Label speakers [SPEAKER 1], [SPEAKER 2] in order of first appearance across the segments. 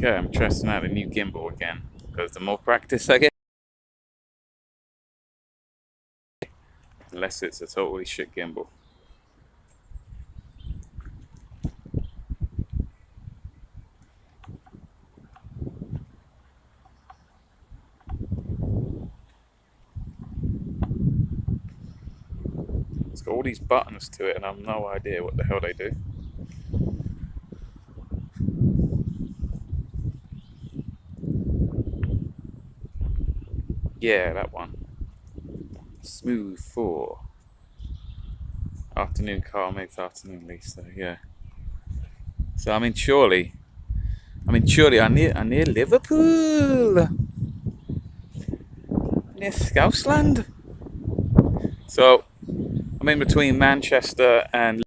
[SPEAKER 1] Okay, I'm testing out the new gimbal again because the more practice I get, unless it's a totally shit gimbal. It's got all these buttons to it and I have no idea what the hell they do. Yeah, that one. Smooth 4. Afternoon car makes afternoon lease, so yeah. So I'm in Chorley. I'm near Liverpool. Near Scousland. So I'm in between Manchester and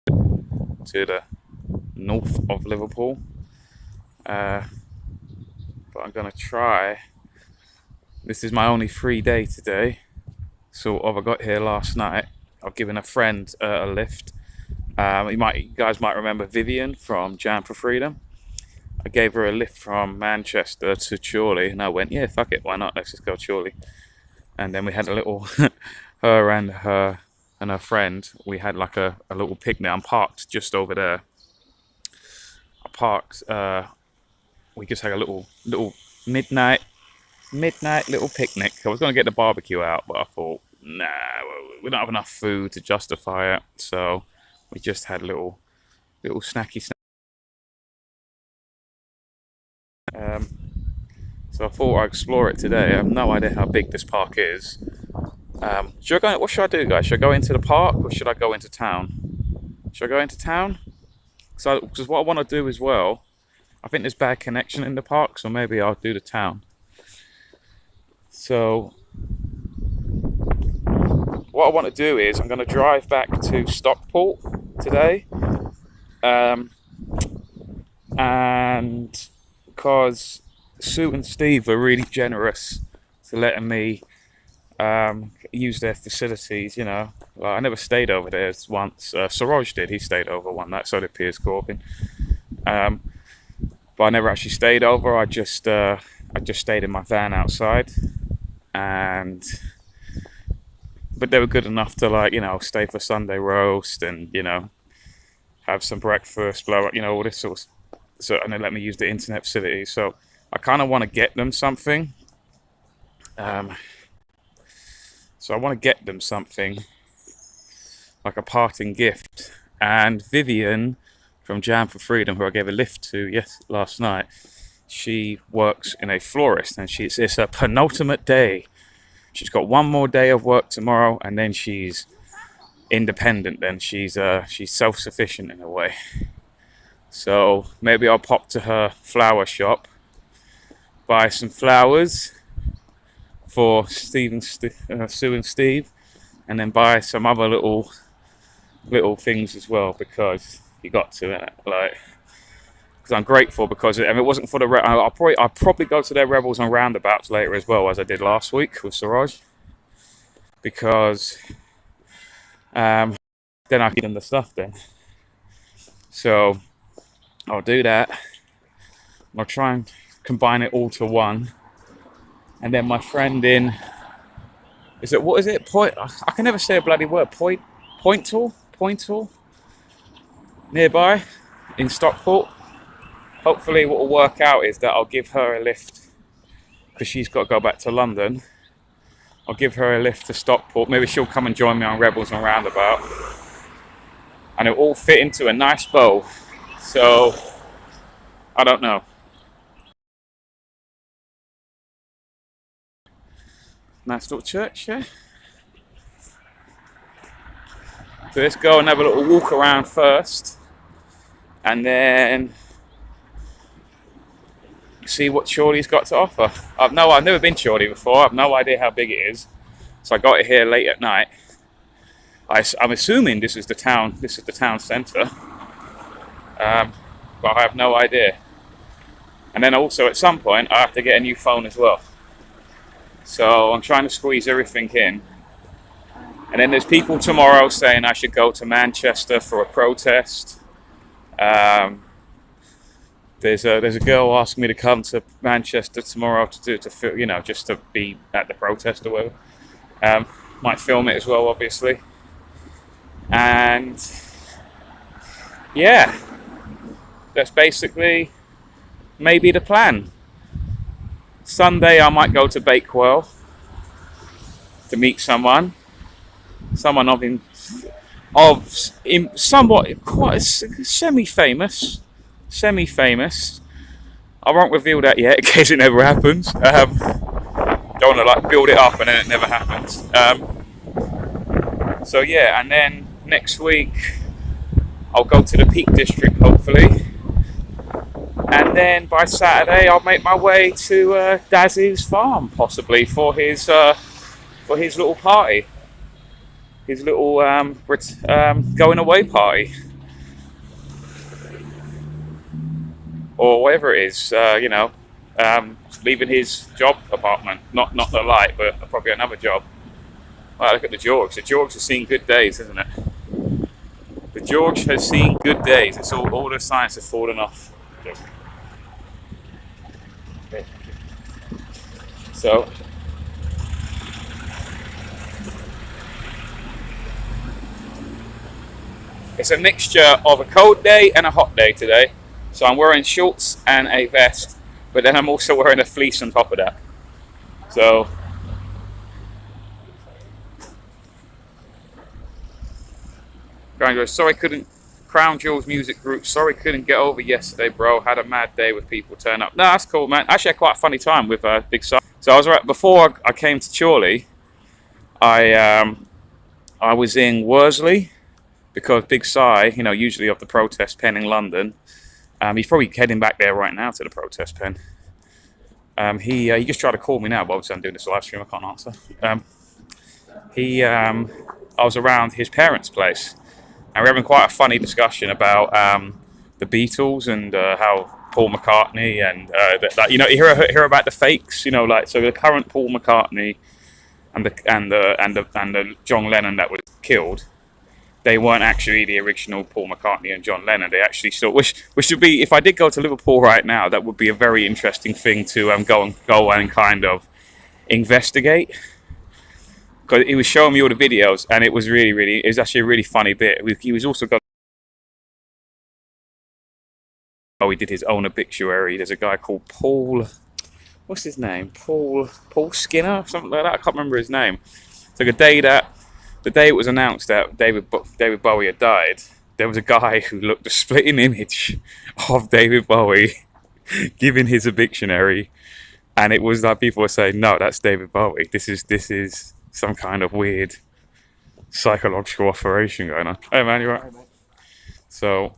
[SPEAKER 1] to the north of Liverpool. But I'm gonna try. This is my only free day today. Sort of. I got here last night. I've given a friend a lift. You guys might remember Vivian from Jam for Freedom. I gave her a lift from Manchester to Chorley, and I went, yeah, fuck it, why not? Let's just go Chorley. And then we had a little, her and her friend. We had like a little picnic. I'm parked just over there. We just had a little midnight little picnic. I was going to get the barbecue out, but I thought, nah, we don't have enough food to justify it. So we just had a little snacky snack. So I thought I'd explore it today. I have no idea how big this park is. What should I do, guys? Should I go into the park or should I go into town? Should I go into town? So, because what I want to do as well, I think there's bad connection in the park, so maybe I'll do the town. So, what I want to do is I'm going to drive back to Stockport today, and because Sue and Steve were really generous to letting me use their facilities, you know. Well, I never stayed over there once. Siraj did. He stayed over one night. So did Piers Corbin. But I never actually stayed over. I just stayed in my van outside, but they were good enough to, like, you know, stay for Sunday roast and, you know, have some breakfast, blah, you know, all this sort of. So, and they let me use the internet facility. So I kind of want to get them something. So I want to get them something like a parting gift. And Vivian from Jam for Freedom, who I gave a lift to last night, she works in a florist, and it's her penultimate day. She's got one more day of work tomorrow, and then she's independent. Then she's self-sufficient in a way. So maybe I'll pop to her flower shop, buy some flowers for Sue and Steve, and then buy some other little things as well, because you got to, innit? Like, because I'm grateful, because if it wasn't for I'll probably go to their Rebels and Roundabouts later as well, as I did last week with Siraj, because then I can give them the stuff then. So I'll do that. I'll try and combine it all to one. And then my friend what is it? I can never say a bloody word. Pointal, nearby in Stockport. Hopefully what will work out is that I'll give her a lift, because she's got to go back to London. I'll give her a lift to Stockport. Maybe she'll come and join me on Rebels and Roundabout. And it'll all fit into a nice bow. So, I don't know. Nice little church, yeah? So let's go and have a little walk around first, and then see what Chorley's got to offer. I've never been Chorley before. I've no idea how big it is. So I got it here late at night. I'm assuming this is the town centre, but I have no idea. And then also at some point I have to get a new phone as well. So I'm trying to squeeze everything in. And then there's people tomorrow saying I should go to Manchester for a protest. Um, there's a girl asking me to come to Manchester tomorrow just to be at the protest or whatever. Might film it as well, obviously. And yeah, that's basically maybe the plan. Sunday I might go to Bakewell to meet someone somewhat quite semi-famous. I won't reveal that yet in case it never happens. Don't want to like build it up and then it never happens. So yeah, and then next week I'll go to the Peak District hopefully, and then by Saturday I'll make my way to Dazzy's farm possibly for his little party, his little going away party, or whatever it is. Leaving his job apartment, not the light, but probably another job. Wow, look at the George. The George has seen good days, isn't it? The George has seen good days. It's all the signs have fallen off. Okay. So it's a mixture of a cold day and a hot day today. So I'm wearing shorts and a vest, but then I'm also wearing a fleece on top of that. So sorry Crown Jewels Music Group, sorry couldn't get over yesterday, bro. Had a mad day with people turn up. No, that's cool, man. Actually, I had quite a funny time with Big Si. So I was before I came to Chorley. I was in Worsley because Big Si, usually of the protest pen in London. He's probably heading back there right now to the protest pen. He just tried to call me now, but obviously I'm doing this live stream. I can't answer. I was around his parents' place, and we're having quite a funny discussion about the Beatles and how Paul McCartney and you hear about the fakes, so the current Paul McCartney and the John Lennon that was killed. They weren't actually the original Paul McCartney and John Lennon. They actually which would be, if I did go to Liverpool right now, that would be a very interesting thing to go and kind of investigate. Because he was showing me all the videos, and it was it was actually a really funny bit. He was also got. Oh, he did his own obituary. There's a guy called Paul. What's his name? Paul Skinner, something like that. I can't remember his name. So the day it was announced that David Bowie had died, there was a guy who looked a splitting image of David Bowie giving his obituary, and it was like people were saying, "No, that's David Bowie. This is some kind of weird psychological operation going on." Hey man, you right? So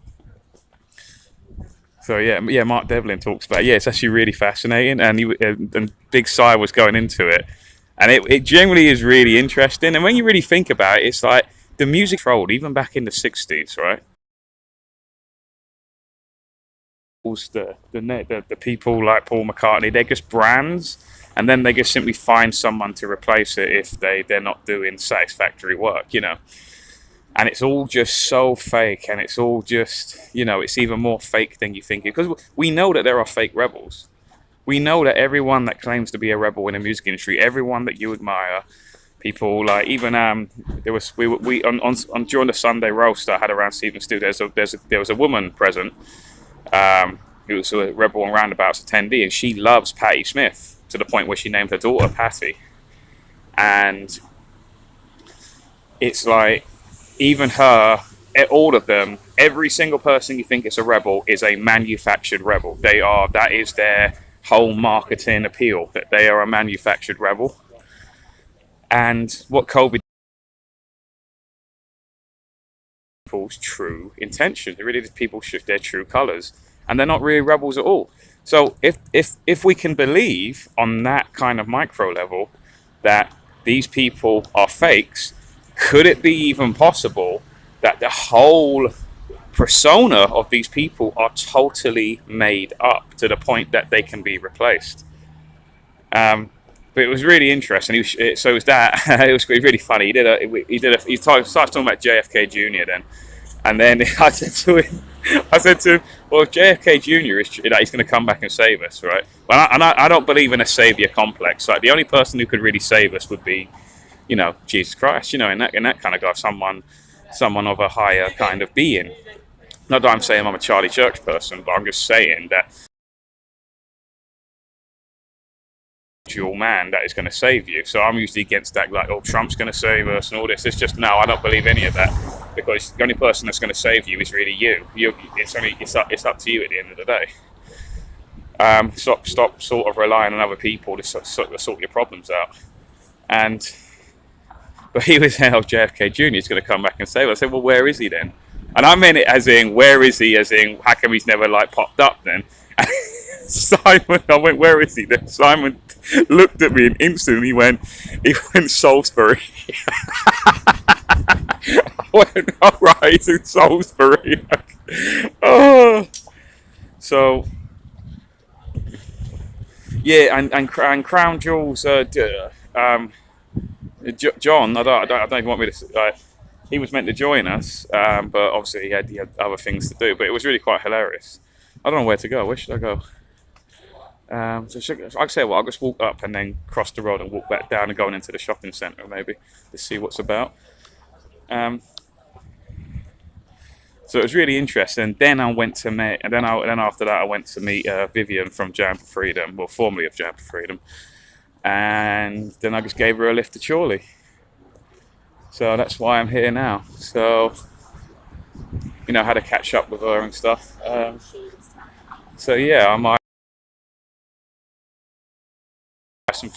[SPEAKER 1] yeah, Mark Devlin talks about it's actually really fascinating, and Big Si was going into it. And it generally is really interesting. And when you really think about it, it's like the music controlled, even back in the 60s, right? The people like Paul McCartney, they're just brands. And then they just simply find someone to replace it if they're not doing satisfactory work, And it's all just so fake. And it's all just, it's even more fake than you think. Because we know that there are fake rebels. We know that everyone that claims to be a rebel in the music industry, everyone that you admire, people like even there was during the Sunday roast I had around Stephen's studio. There was a woman present who was a Rebel and Roundabouts attendee, and she loves Patti Smith to the point where she named her daughter Patti. And it's like even her, all of them, every single person you think is a rebel is a manufactured rebel. That is their whole marketing appeal, that they are a manufactured rebel. And what COVID people's true intention, really people shift their true colours, and they're not really rebels at all. So if we can believe on that kind of micro level that these people are fakes, could it be even possible that the whole persona of these people are totally made up to the point that they can be replaced? But it was really interesting. It was that. It was really funny. He started talking about JFK Jr. then, and then I said to him, I said to him, well, if JFK Jr. is, he's going to come back and save us, right? I don't believe in a savior complex. Like, the only person who could really save us would be, Jesus Christ. In that kind of guy, someone of a higher kind of being. Not that I'm saying I'm a Charlie Church person, but I'm just saying that dual man that is going to save you. So I'm usually against that, like, oh, Trump's going to save us and all this. It's just, no, I don't believe any of that, because the only person that's going to save you is really you. It's up to you at the end of the day. Stop sort of relying on other people to sort your problems out. But he was saying, oh, JFK Jr. is going to come back and save us. I said, well, where is he then? And I meant it as in, where is he? As in, how come he's never like popped up then? Simon, I went, where is he then? Simon looked at me and instantly he went Salisbury. I went, all right, he's in Salisbury. Oh, so yeah, and Crown Jewels. John, I don't even want me to. He was meant to join us, but obviously he had other things to do. But it was really quite hilarious. I don't know where to go. Where should I go? I'd say, well, I'll just walk up and then cross the road and walk back down and go into the shopping centre maybe to see what's about. So it was really interesting. Then I went to meet, and then after that I went to meet Vivian from Jam for Freedom, well, formerly of Jam for Freedom, and then I just gave her a lift to Chorley. So that's why I'm here now. So, I had to catch up with her and stuff. So yeah, I might.